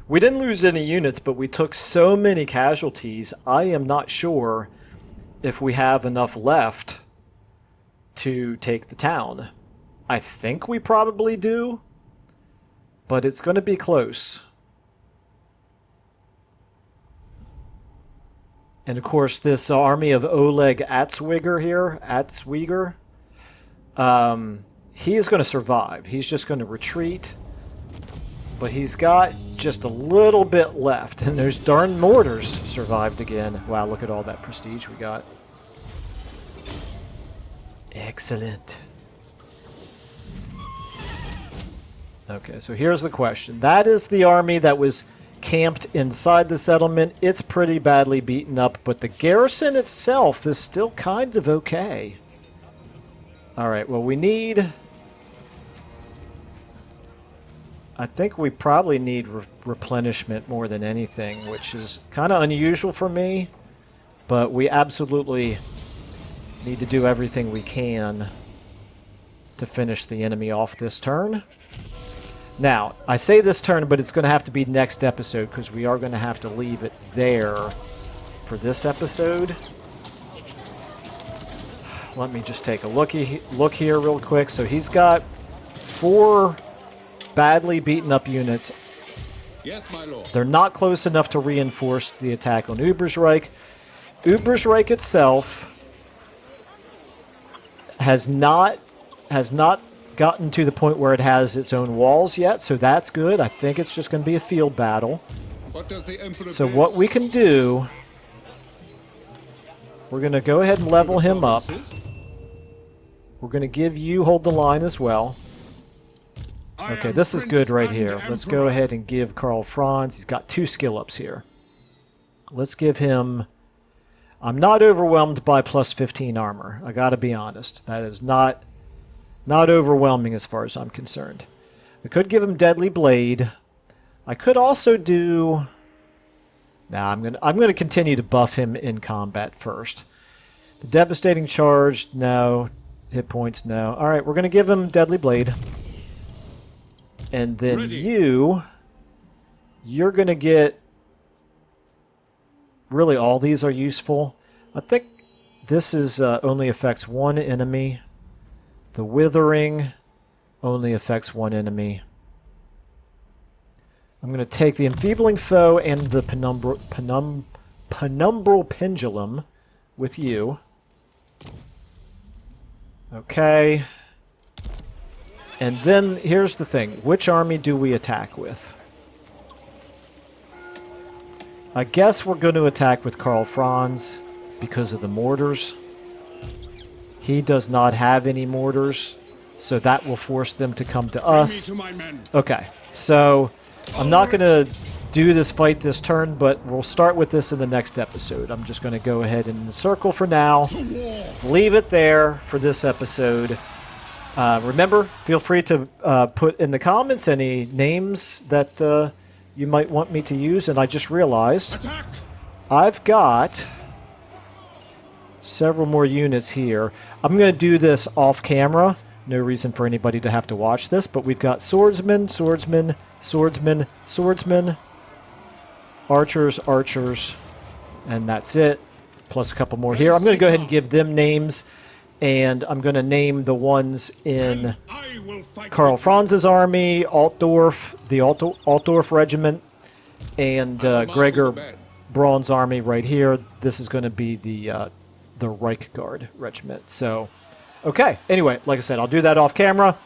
We didn't lose any units, but we took so many casualties. I am not sure if we have enough left to take the town. I think we probably do, but it's going to be close. And of course, this army of Oleg Atzwiger here, he is going to survive. He's just going to retreat. But he's got just a little bit left. And those darn mortars survived again. Wow, look at all that prestige we got. Excellent. Okay, so here's the question. That is the army that was camped inside the settlement. It's pretty badly beaten up, but the garrison itself is still kind of okay. Alright, well we need... I think we probably need replenishment more than anything, which is kind of unusual for me, but we absolutely need to do everything we can to finish the enemy off this turn. Now, I say this turn, but it's going to have to be next episode because we are going to have to leave it there for this episode. Let me just take a look here real quick. So he's got 4 badly beaten up units. Yes, my lord. They're not close enough to reinforce the attack on Ubersreich. Ubersreich itself has not gotten to the point where it has its own walls yet, so that's good. I think it's just going to be a field battle. What does the Emperor So what we can do, we're going to go ahead and level him up. We're going to give you hold the line as well. Okay, this is good right here. Let's go ahead and give Karl Franz. He's got 2 skill ups here. Let's give him... I'm not overwhelmed by plus 15 armor. I gotta be honest. That is not overwhelming as far as I'm concerned. I could give him Deadly Blade. I could also do... Nah, I'm gonna continue to buff him in combat first. The Devastating Charge, no. Hit points, no. Alright, we're gonna give him Deadly Blade. And then you're gonna get... Really, all these are useful. I think this is only affects 1 enemy. The Withering only affects 1 enemy. I'm going to take the Enfeebling Foe and the Penumbral Pendulum with you. Okay. And then, here's the thing. Which army do we attack with? I guess we're going to attack with Karl Franz because of the mortars. He does not have any mortars, so that will force them to come to us. Okay, so I'm not going to do this fight this turn, but we'll start with this in the next episode. I'm just going to go ahead and circle for now. Leave it there for this episode. Remember, feel free to put in the comments any names that you might want me to use. And I just realized I've got several more units here. I'm going to do this off camera. No reason for anybody to have to watch this, but we've got swordsmen, swordsmen, swordsmen, swordsmen, archers, archers, and that's it. Plus a couple more here. I'm going to go ahead and give them names, and I'm going to name the ones in Karl Franz's army, Altdorf, the Altdorf Regiment, and Gregor Braun's army right here. This is going to be the Reich Guard Regiment. So, okay. Anyway, like I said, I'll do that off camera.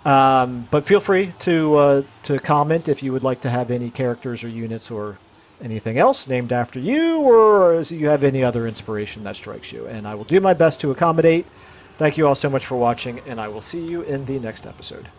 But feel free to comment if you would like to have any characters or units or anything else named after you, or if you have any other inspiration that strikes you. And I will do my best to accommodate. Thank you all so much for watching, and I will see you in the next episode.